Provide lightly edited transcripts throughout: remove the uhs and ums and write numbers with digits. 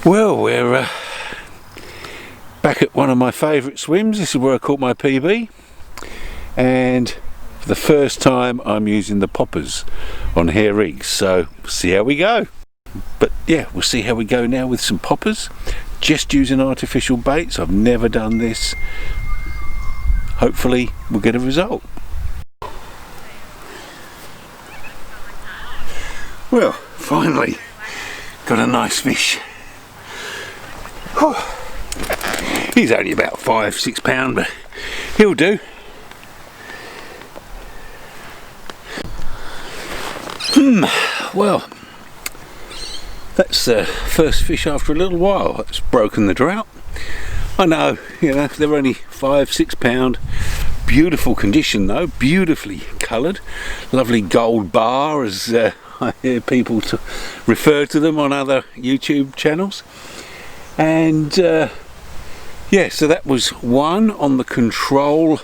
Well, we're back at one of my favourite swims. This is where I caught my PB, and for the first time I'm using the poppers on hair rigs, so see how we go. But yeah, we'll see how we go now with some poppers, just using artificial baits. I've never done this. Hopefully we'll get a result. Well, finally got a nice fish. Whew. He's only about 5-6 pound, but he'll do. Well, that's the first fish after a little while. It's broken the drought. I know, you know, they're only 5-6 pound. Beautiful condition though, beautifully coloured. Lovely gold bar, as I hear people refer to them on other YouTube channels. And yeah, so that was one on the control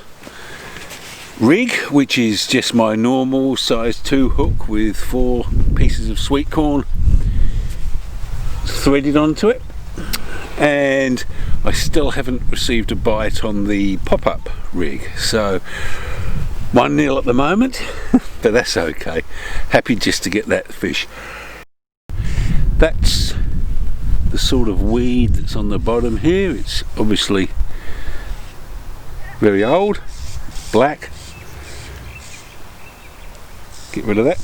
rig, which is just my normal size 2 hook with 4 pieces of sweet corn threaded onto it. And I still haven't received a bite on the pop-up rig, so 1-0 at the moment, but that's okay. Happy just to get that fish. That's the sort of weed that's on the bottom here. It's obviously very old, black. Get rid of that.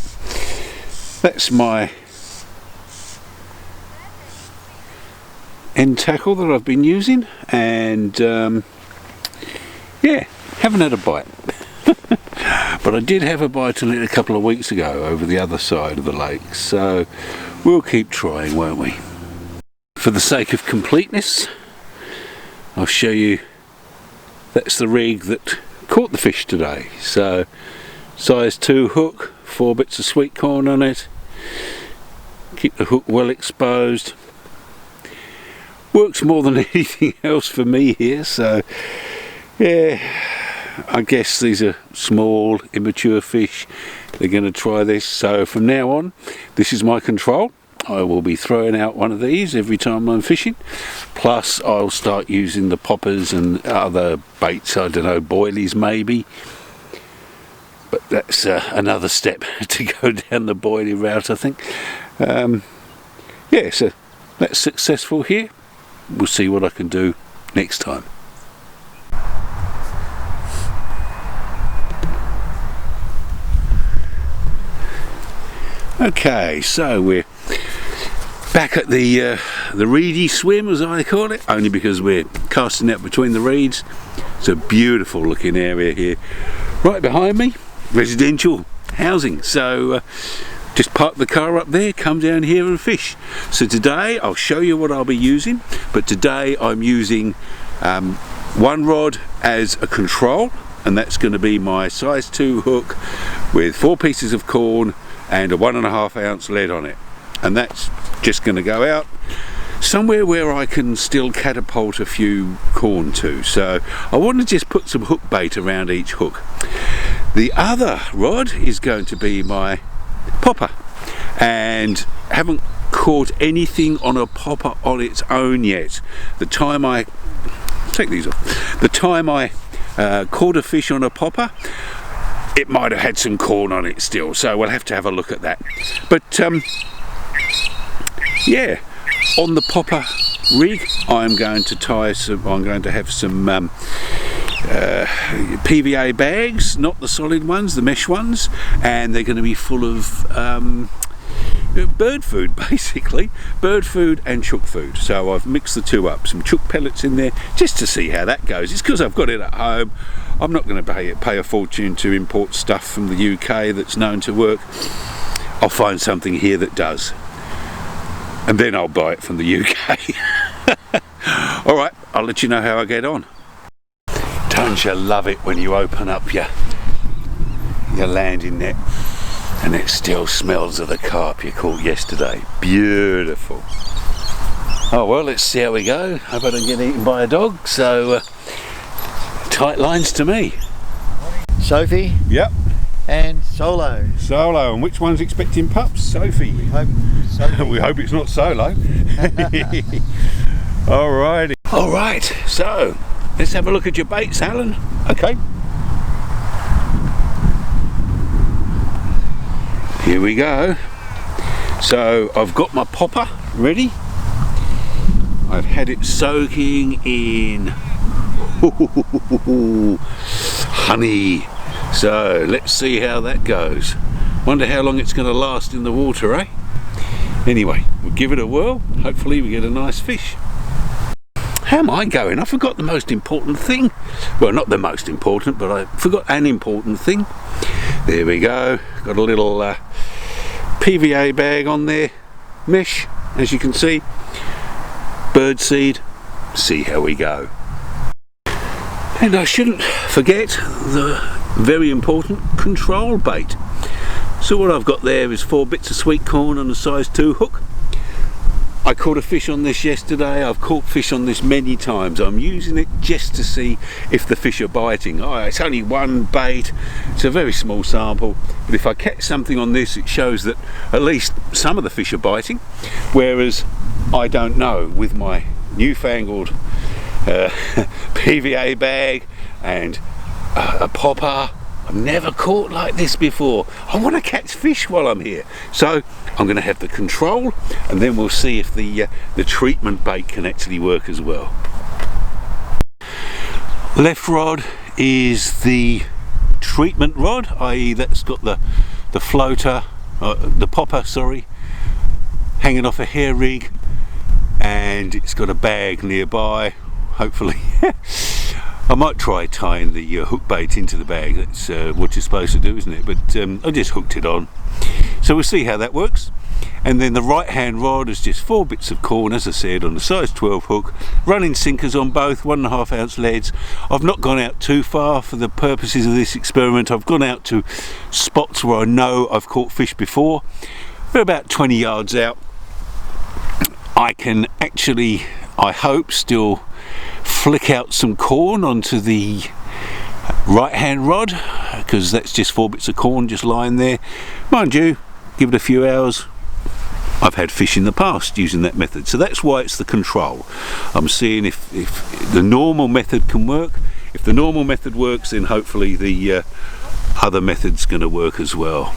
That's my end tackle that I've been using, and yeah, haven't had a bite. But I did have a bite on it a couple of weeks ago over the other side of the lake, so we'll keep trying, won't we? For the sake of completeness, I'll show you that's the rig that caught the fish today. So size 2 hook, 4 bits of sweet corn on it, keep the hook well exposed. Works more than anything else for me here, so yeah, I guess these are small, immature fish. They're going to try this, so from now on, this is my control. I will be throwing out one of these every time I'm fishing, plus I'll start using the poppers and other baits, I don't know, boilies maybe, but that's another step to go down the boilie route, I think. Yeah, so that's successful here. We'll see what I can do next time. Okay, so we're back at the reedy swim, as I call it, only because we're casting out between the reeds. It's a beautiful looking area here. Right behind me, residential housing, so just park the car up there, come down here and fish. So today I'll show you what I'll be using, but today I'm using one rod as a control, and that's going to be my size 2 hook with 4 pieces of corn and a 1.5 ounce lead on it. And that's just going to go out somewhere where I can still catapult a few corn to. So I want to just put some hook bait around each hook. The other rod is going to be my popper, and haven't caught anything on a popper on its own yet. The time I take these off, the time I caught a fish on a popper, it might have had some corn on it still, so we'll have to have a look at that. But yeah, on the popper rig I'm going to have some PVA bags, not the solid ones, the mesh ones, and they're going to be full of bird food, basically bird food and chook food. So I've mixed the two up, some chook pellets in there just to see how that goes. It's because I've got it at home. I'm not going to pay a fortune to import stuff from the UK that's known to work. I'll find something here that does, and then I'll buy it from the UK. Alright, I'll let you know how I get on. Don't you love it when you open up your landing net and it still smells of the carp you caught yesterday? Beautiful. Oh well, let's see how we go. Hope I don't get eaten by a dog, so tight lines to me. Sophie? Yep. and Solo. Solo, and which one's expecting pups? Sophie. We hope Sophie. We hope it's not Solo. Alrighty. Alright, so let's have a look at your baits, Alan. Okay. Here we go. So I've got my popper ready. I've had it soaking in honey. So let's see how that goes. Wonder how long it's going to last in the water, eh? Anyway, we'll give it a whirl. Hopefully we get a nice fish. How am I going? I forgot the most important thing. Well, not the most important, but I forgot an important thing. There we go. Got a little PVA bag on there. Mesh, as you can see. Bird seed. See how we go. And I shouldn't forget the very important control bait. So what I've got there is 4 bits of sweet corn on a size 2 hook. I caught a fish on this yesterday. I've caught fish on this many times. I'm using it just to see if the fish are biting. Oh, it's only one bait. It's a very small sample. But if I catch something on this, it shows that at least some of the fish are biting. Whereas I don't know with my newfangled PVA bag and a popper. I've never caught like this before. I want to catch fish while I'm here, so I'm going to have the control, and then we'll see if the treatment bait can actually work as well. Left rod is the treatment rod, i.e. that's got the floater, the popper, sorry, hanging off a hair rig, and it's got a bag nearby. Hopefully. I might try tying the hook bait into the bag. That's what you're supposed to do, isn't it? But I just hooked it on. So we'll see how that works. And then the right hand rod is just 4 bits of corn, as I said, on a size 12 hook. Running sinkers on both, 1.5 ounce leads. I've not gone out too far for the purposes of this experiment. I've gone out to spots where I know I've caught fish before. We're about 20 yards out. I can actually, I hope, still flick out some corn onto the right hand rod, because that's just 4 bits of corn just lying there. Mind you, give it a few hours. I've had fish in the past using that method, so that's why it's the control. I'm seeing if the normal method can work. If the normal method works, then hopefully the other method's going to work as well.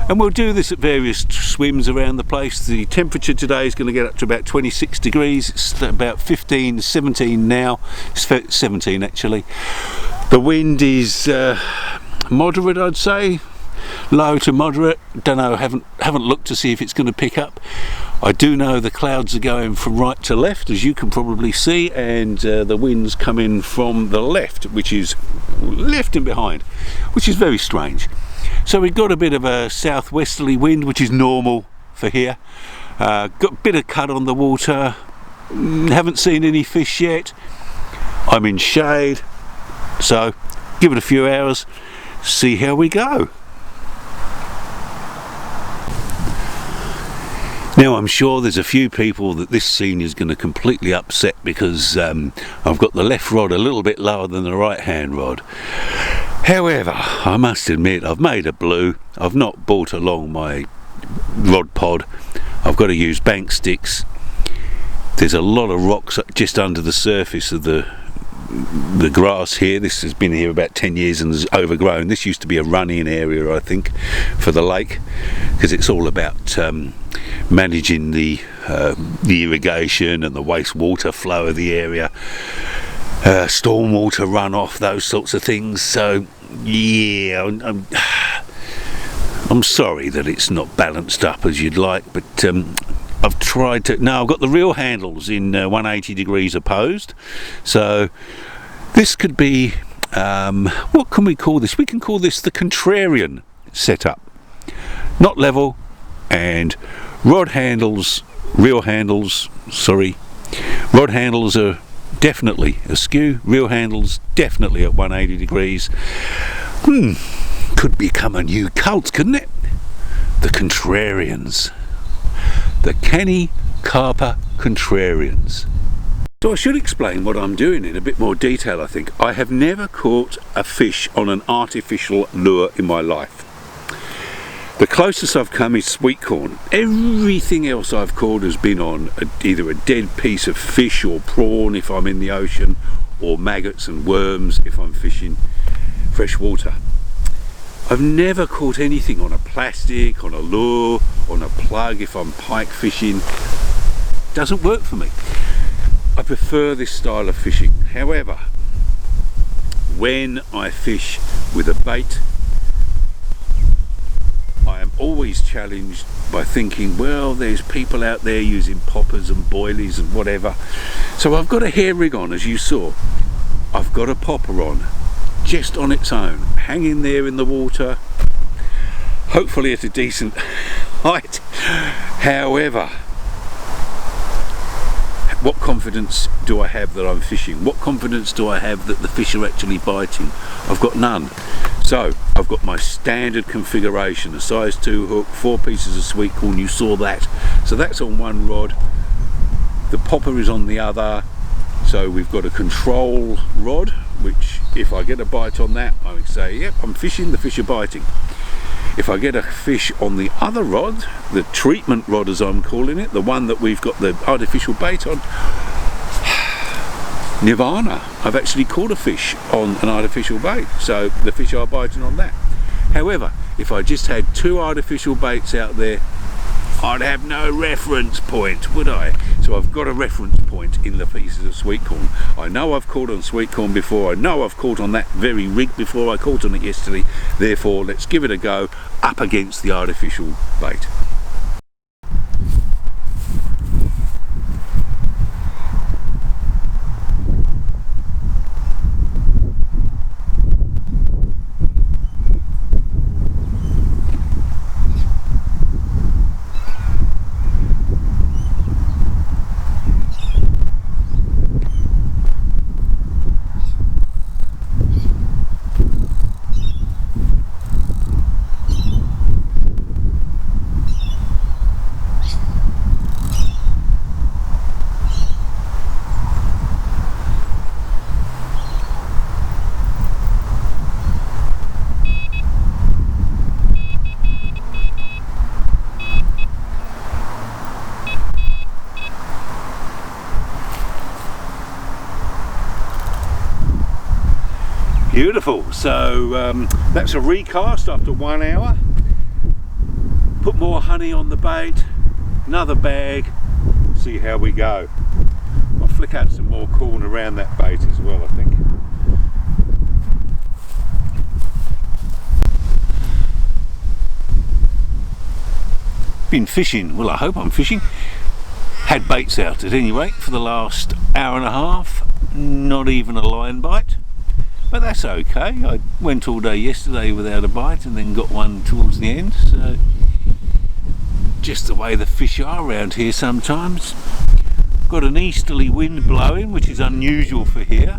And we'll do this at various swims around the place. The temperature today is going to get up to about 26 degrees. It's about 15, 17 now. It's 17 actually. The wind is moderate, I'd say. Low to moderate. Don't know, haven't looked to see if it's going to pick up. I do know the clouds are going from right to left, as you can probably see, and the wind's coming from the left, which is left and behind, which is very strange. So we've got a bit of a southwesterly wind, which is normal for here. Got a bit of cut on the water. Haven't seen any fish yet. I'm in shade, so give it a few hours, see how we go. Now I'm sure there's a few people that this scene is going to completely upset, because I've got the left rod a little bit lower than the right hand rod. However, I must admit, I've made a blue. I've not brought along my rod pod. I've got to use bank sticks. There's a lot of rocks just under the surface of the grass here. This has been here about 10 years and is overgrown. This used to be a run-in area, I think, for the lake, because it's all about managing the irrigation and the wastewater flow of the area. Stormwater runoff, those sorts of things. So yeah, I'm sorry that it's not balanced up as you'd like, but I've tried to. Now I've got the reel handles in 180 degrees opposed, so this could be what can we call this? We can call this the contrarian setup. Not level, and rod handles, reel handles, sorry, rod handles are definitely askew, reel handles definitely at 180 degrees. Could become a new cult, couldn't it? The contrarians. The Canny Carper contrarians. So I should explain what I'm doing in a bit more detail, I think. I have never caught a fish on an artificial lure in my life. The closest I've come is sweet corn. Everything else I've caught has been on either a dead piece of fish or prawn if I'm in the ocean, or maggots and worms if I'm fishing fresh water. I've never caught anything on a plastic, on a lure, on a plug if I'm pike fishing. Doesn't work for me. I prefer this style of fishing. However, when I fish with a bait, I am always challenged by thinking, well, there's people out there using poppers and boilies and whatever. So I've got a hair rig on, as you saw. I've got a popper on, just on its own, hanging there in the water, hopefully at a decent height. However, what confidence do I have that I'm fishing? What confidence do I have that the fish are actually biting? I've got none. So I've got my standard configuration, a size 2 hook, 4 pieces of sweet corn, you saw that. So that's on one rod, the popper is on the other. So we've got a control rod, which if I get a bite on that, I would say, yep, I'm fishing, the fish are biting. If I get a fish on the other rod, the treatment rod as I'm calling it, the one that we've got the artificial bait on, Nirvana, I've actually caught a fish on an artificial bait, so the fish are biting on that. However, if I just had 2 artificial baits out there, I'd have no reference point, would I? So I've got a reference point in the pieces of sweet corn. I know I've caught on sweet corn before, I know I've caught on that very rig before, I caught on it yesterday, therefore let's give it a go up against the artificial bait. Beautiful. So that's a recast after 1 hour. Put more honey on the bait, another bag, see how we go. I'll flick out some more corn around that bait as well, I think. Been fishing, well I hope I'm fishing. Had baits out at any rate for the last hour and a half, not even a line bite. But that's okay. I went all day yesterday without a bite and then got one towards the end. So just the way the fish are around here sometimes. Got an easterly wind blowing, which is unusual for here.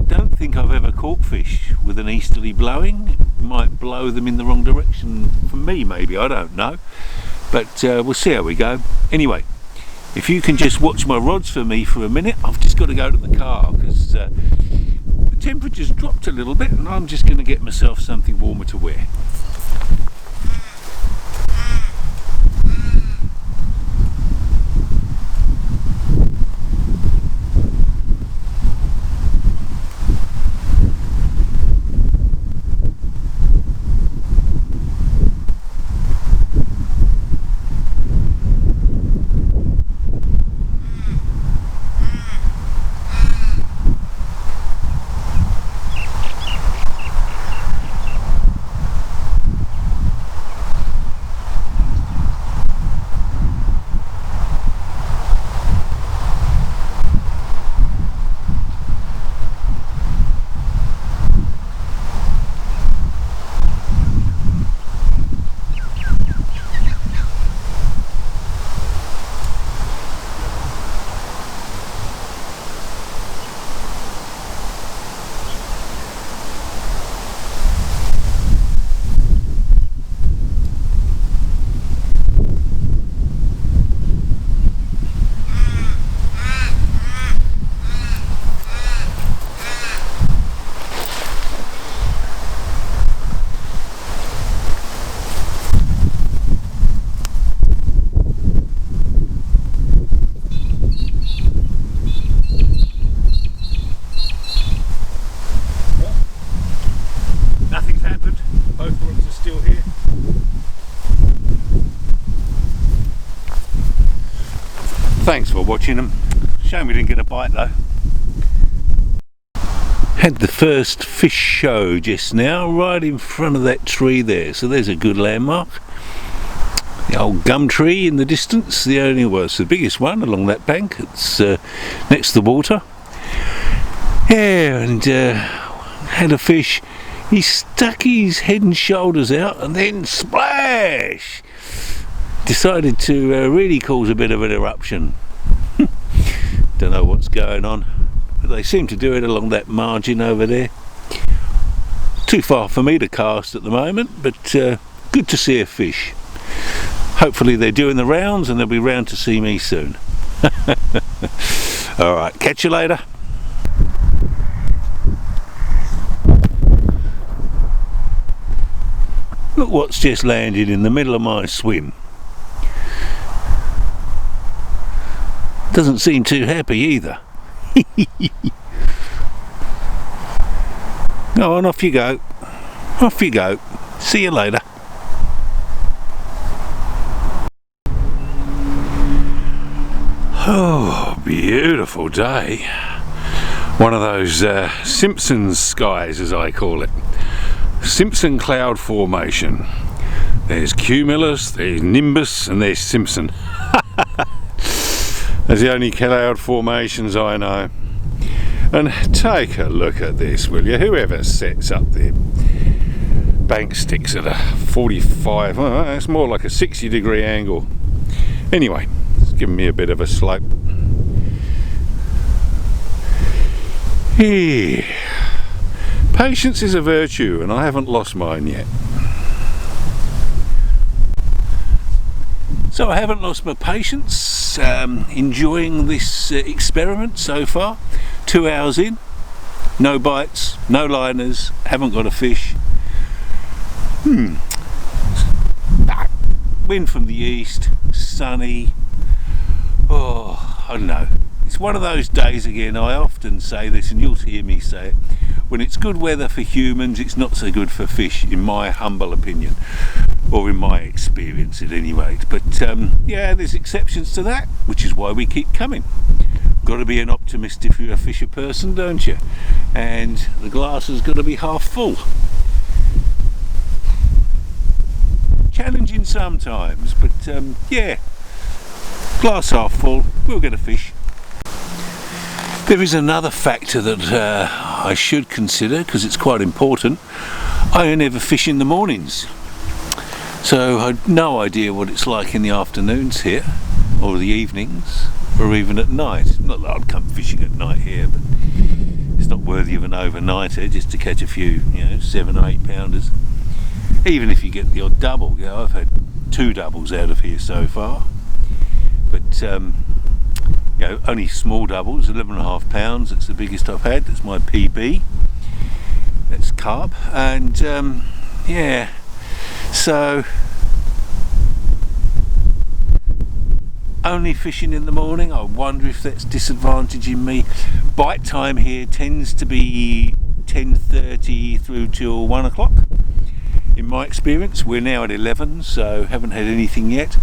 Don't think I've ever caught fish with an easterly blowing. It might blow them in the wrong direction for me maybe, I don't know. But we'll see how we go. Anyway, if you can just watch my rods for me for a minute, I've just got to go to the car because the temperature's dropped a little bit and I'm just going to get myself something warmer to wear. Thanks for watching them. Shame we didn't get a bite though. Had the first fish show just now right in front of that tree there, so there's a good landmark. The old gum tree in the distance, it's the biggest one along that bank. It's next to the water. Yeah, and had a fish. He stuck his head and shoulders out and then splash! Decided to really cause a bit of an eruption. Don't know what's going on, but they seem to do it along that margin over there. Too far for me to cast at the moment, but good to see a fish. Hopefully they're doing the rounds and they'll be round to see me soon. Alright, catch you later. Look what's just landed in the middle of my swim. Doesn't seem too happy either. Go on, off you go. Off you go. See you later. Oh, beautiful day. One of those Simpsons skies, as I call it. Simpson cloud formation. There's cumulus, there's nimbus, and there's Simpson. That's the only cloud formations I know. And take a look at this, will you? Whoever sets up their bank sticks at a 45, well, it's more like a 60-degree angle. Anyway, it's giving me a bit of a slope. Here. Patience is a virtue, and I haven't lost mine yet. So I haven't lost my patience, enjoying this experiment so far. 2 hours in, no bites, no liners, haven't got a fish. Wind from the east, sunny. Oh, I don't know. It's one of those days again, I often say this and you'll hear me say it. When it's good weather for humans, it's not so good for fish, in my humble opinion. Or in my experience at any rate. But yeah, there's exceptions to that, which is why we keep coming. Got to be an optimist if you're a fisher person, don't you? And the glass has got to be half full. Challenging sometimes, but yeah, glass half full, we'll get a fish. There is another factor that I should consider, because it's quite important. I only ever fish in the mornings, so I have no idea what it's like in the afternoons here, or the evenings, or even at night. Not that I'd come fishing at night here, but it's not worthy of an overnighter just to catch a few, 7 or 8 pounders. Even if you get the odd double, I've had 2 doubles out of here so far, but only small doubles, 11.5 pounds. That's the biggest I've had. That's my PB. That's carp, and yeah. So only fishing in the morning. I wonder if that's disadvantaging me. Bite time here tends to be 10:30 through till 1 o'clock. In my experience, we're now at 11, so haven't had anything yet.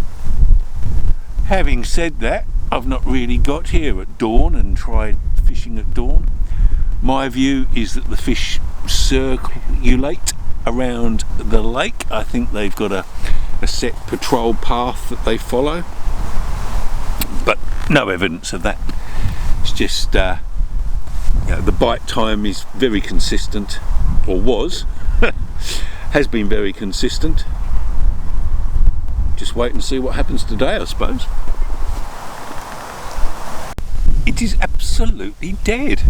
Having said that, I've not really got here at dawn and tried fishing at dawn. My view is that the fish circulate around the lake. I think they've got a set patrol path that they follow, but no evidence of that. It's just the bite time is very consistent, or was has been very consistent. Just wait and see what happens today, I suppose. It is absolutely dead.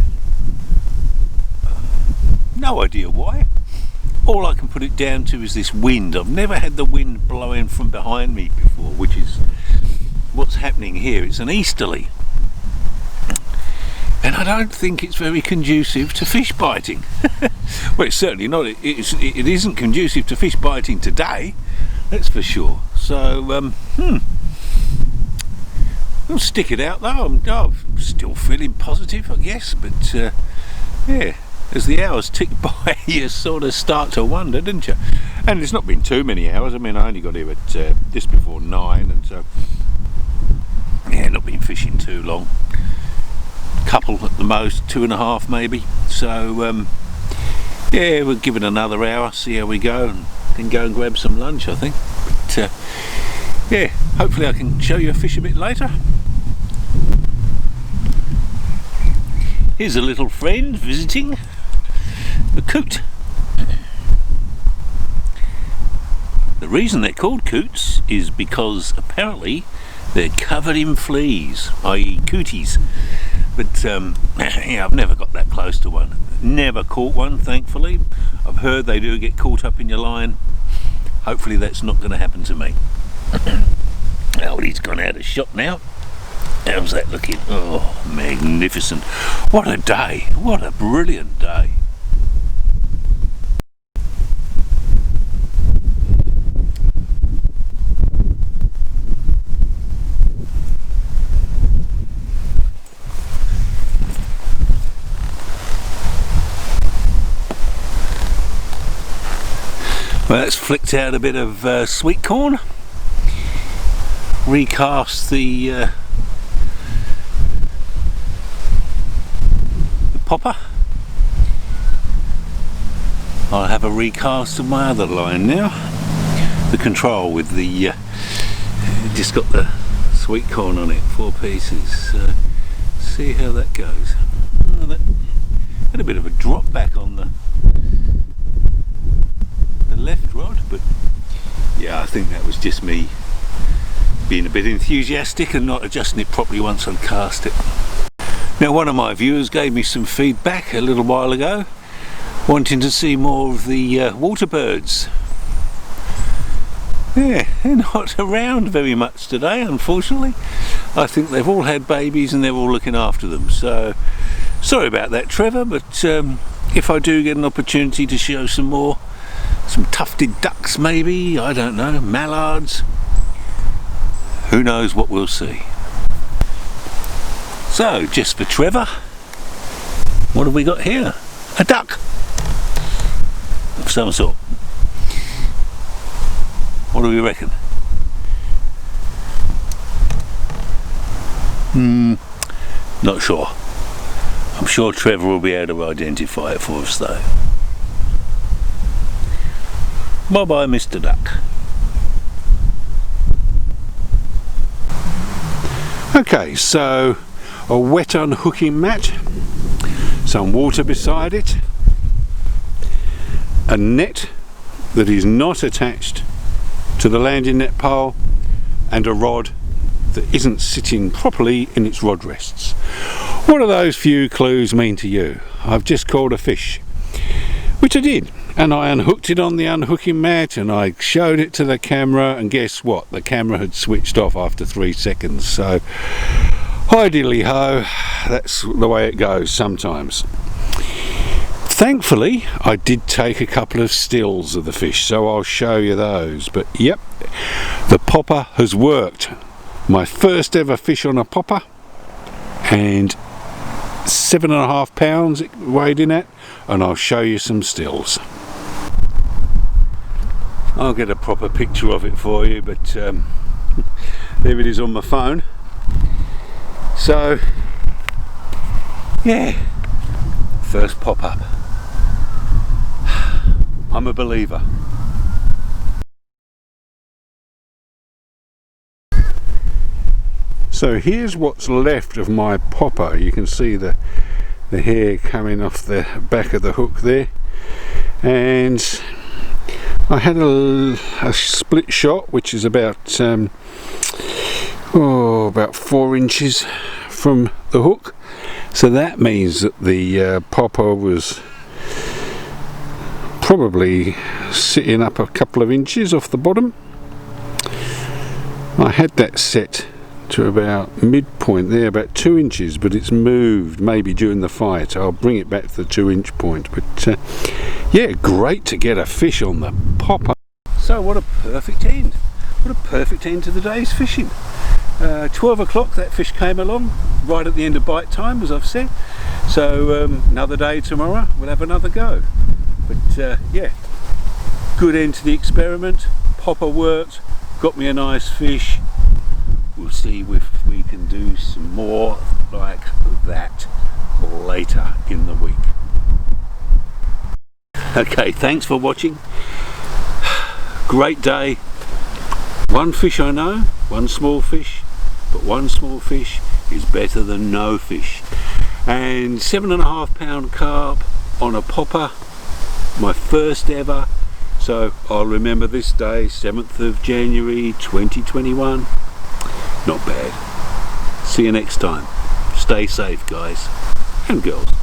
No idea why. All I can put it down to is this wind. I've never had the wind blowing from behind me before, which is what's happening here. It's an easterly, and I don't think it's very conducive to fish biting. Well, it's certainly not. It isn't conducive to fish biting today, that's for sure. So we'll stick it out though. I'm still feeling positive, I guess, but yeah, as the hours tick by, you sort of start to wonder, don't you? And it's not been too many hours. I mean, I only got here at just before 9, and so yeah, not been fishing too long, couple at the most, 2.5 maybe, so yeah, we'll give it another hour, see how we go, and then go and grab some lunch, I think. But yeah, hopefully I can show you a fish a bit later. Here's a little friend visiting, a coot. The reason they're called coots is because apparently they're covered in fleas, i.e. cooties. But yeah, I've never got that close to one. Never caught one, thankfully. I've heard they do get caught up in your line. Hopefully that's not going to happen to me. Oh, he's gone out of shot now. How's that looking? Oh, magnificent. What a day. What a brilliant day. Well, that's flicked out a bit of sweet corn. Recast the popper. I'll have a recast of my other line now. The control with the just got the sweet corn on it, 4 pieces. See how that goes. Oh, that had a bit of a drop back on the left rod, but yeah, I think that was just me being a bit enthusiastic and not adjusting it properly once I'd cast it. Now, one of my viewers gave me some feedback a little while ago, wanting to see more of the water birds. Yeah, they're not around very much today, unfortunately. I think they've all had babies and they're all looking after them, so sorry about that, Trevor, but if I do get an opportunity to show some more, some tufted ducks maybe, I don't know, mallards, who knows what we'll see. So, just for Trevor, what have we got here? A duck of some sort. What do we reckon? Not sure. I'm sure Trevor will be able to identify it for us though. Bye bye, Mr. Duck. Okay, so a wet unhooking mat, some water beside it, a net that is not attached to the landing net pole, and a rod that isn't sitting properly in its rod rests. What do those few clues mean to you? I've just caught a fish, which I did, and I unhooked it on the unhooking mat and I showed it to the camera, and guess what? The camera had switched off after 3 seconds. So hi dilly ho, that's the way it goes sometimes. Thankfully I did take a couple of stills of the fish, so I'll show you those. But yep, the popper has worked. My first ever fish on a popper, and 7.5 pounds it weighed in at, and I'll show you some stills. I'll get a proper picture of it for you, but there it is on my phone. So yeah, first pop up. I'm a believer. So here's what's left of my popper. You can see the hair coming off the back of the hook there, and I had a split shot which is about about 4 inches from the hook, so that means that the popper was probably sitting up a couple of inches off the bottom. I had that set to about midpoint there, about 2 inches, but it's moved maybe during the fight. I'll bring it back to the 2-inch point. But yeah, great to get a fish on the popper. So what a perfect end. What a perfect end to the day's fishing. 12 o'clock that fish came along, right at the end of bite time, as I've said. So another day tomorrow, we'll have another go. But yeah, good end to the experiment. Popper worked, got me a nice fish. we'll see if we can do some more like that later in the week. Okay, thanks for watching. Great day. One fish I know, one small fish, but one small fish is better than no fish. And 7.5 pound carp on a popper, my first ever. So I'll remember this day, 7th of January 2021. Not bad. See you next time. Stay safe, guys and girls.